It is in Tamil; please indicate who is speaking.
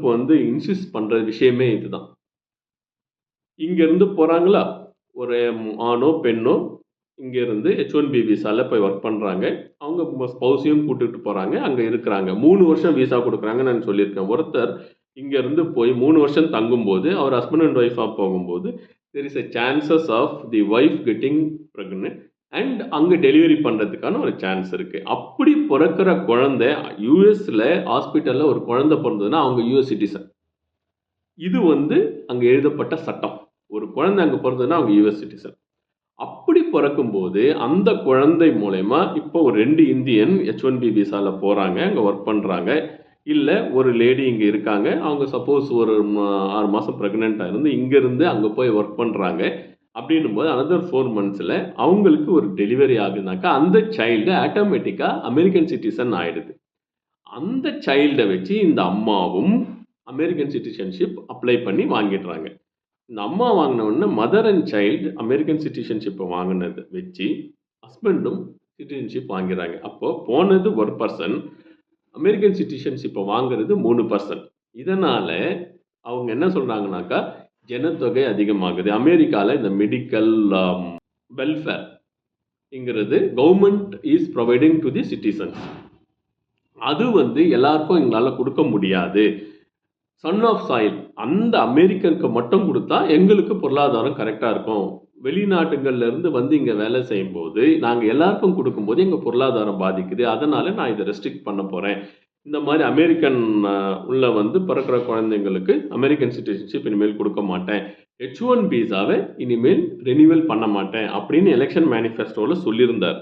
Speaker 1: ட்ரம்ப் வந்து இன்சிஸ்ட் பண்ணுற விஷயமே இதுதான். இங்கேருந்து போகிறாங்களா, ஒரு ஆணோ பெண்ணோ இங்கேருந்து H1B விசாவில் போய் ஒர்க் பண்ணுறாங்க. அவங்க ஸ்பௌஸையும் கூட்டிகிட்டு போகிறாங்க, அங்கே இருக்கிறாங்க. 3 வருஷம் விசா கொடுக்குறாங்கன்னு நான் சொல்லியிருக்கேன். ஒருத்தர் இங்கேருந்து போய் 3 வருஷம் தங்கும்போது, அவர் ஹஸ்பண்ட் அண்ட் ஒய்ஃபாக போகும்போது, there is a chances of the wife getting pregnant and அங்கே டெலிவரி பண்ணுறதுக்கான ஒரு சான்ஸ் இருக்குது. அப்படி பிறக்கிற குழந்தை யூஎஸில் ஹாஸ்பிட்டலில் ஒரு குழந்தை பிறந்ததுன்னா அவங்க யூஎஸ் சிட்டிசன். இது வந்து அங்கே எழுதப்பட்ட சட்டம். ஒரு குழந்தை அங்கே பிறந்ததுன்னா அவங்க யூஎஸ் சிட்டிசன். அப்படி பிறக்கும்போது அந்த குழந்தை மூலயமா இப்போ ஒரு 2 இந்தியன் H1B விசாவில் போகிறாங்க, அங்கே ஒர்க் பண்ணுறாங்க. இல்லை ஒரு லேடி இங்கே இருக்காங்க, அவங்க சப்போஸ் ஒரு 6 மாதம் ப்ரெக்னெண்ட்டாக இருந்து இங்கேருந்து அங்கே போய் ஒர்க் பண்ணுறாங்க. அப்படின்னும் போது அனதர் 4 மந்த்ஸில் அவங்களுக்கு ஒரு டெலிவரி ஆகுதுனாக்கா அந்த சைல்டு ஆட்டோமேட்டிக்காக அமெரிக்கன் சிட்டிசன் ஆகிடுது. அந்த சைல்டை வச்சு இந்த அம்மாவும் அமெரிக்கன் சிட்டிசன்ஷிப் அப்ளை பண்ணி வாங்கிடுறாங்க. இந்த அம்மா வாங்கின உடனே மதர் அண்ட் சைல்டு அமெரிக்கன் சிட்டிசன்ஷிப்பை வாங்கினதை வச்சு ஹஸ்பண்டும் சிட்டிசன்ஷிப் வாங்கிறாங்க. அப்போது போனது ஒரு பர்சன், அமெரிக்கன் சிட்டிசன்ஷிப்பை வாங்குறது 3 பர்சன். இதனால் அவங்க என்ன சொல்கிறாங்கனாக்கா ஜனத்தொகை அதிகமாகுது. அமெரிக்காவில் இந்த மெடிக்கல் வெல்ஃபேர்ங்கிறது government is providing to the citizens. அது வந்து எல்லாருக்கும் எங்களால் கொடுக்க முடியாது. சன் ஆஃப் சாயில் அந்த அமெரிக்கனுக்கு மட்டும் கொடுத்தா எங்களுக்கு பொருளாதாரம் கரெக்டாக இருக்கும். வெளிநாட்டுகள்லேருந்து வந்து இங்கே வேலை செய்யும்போது நாங்கள் எல்லாருக்கும் கொடுக்கும்போது எங்கள் பொருளாதாரம் பாதிக்குது. அதனால் நான் இதை ரெஸ்ட்ரிக்ட் பண்ண போகிறேன். இந்த மாதிரி அமெரிக்கன் உள்ள வந்து பிறக்கிற குழந்தைங்களுக்கு அமெரிக்கன் சிட்டிசன்ஷிப் இனிமேல் கொடுக்க மாட்டேன், H1 விசாவை இனிமேல் ரெனியூவல் பண்ண மாட்டேன் அப்படின்னு எலெக்ஷன் மேனிஃபெஸ்டோவில் சொல்லியிருந்தார்.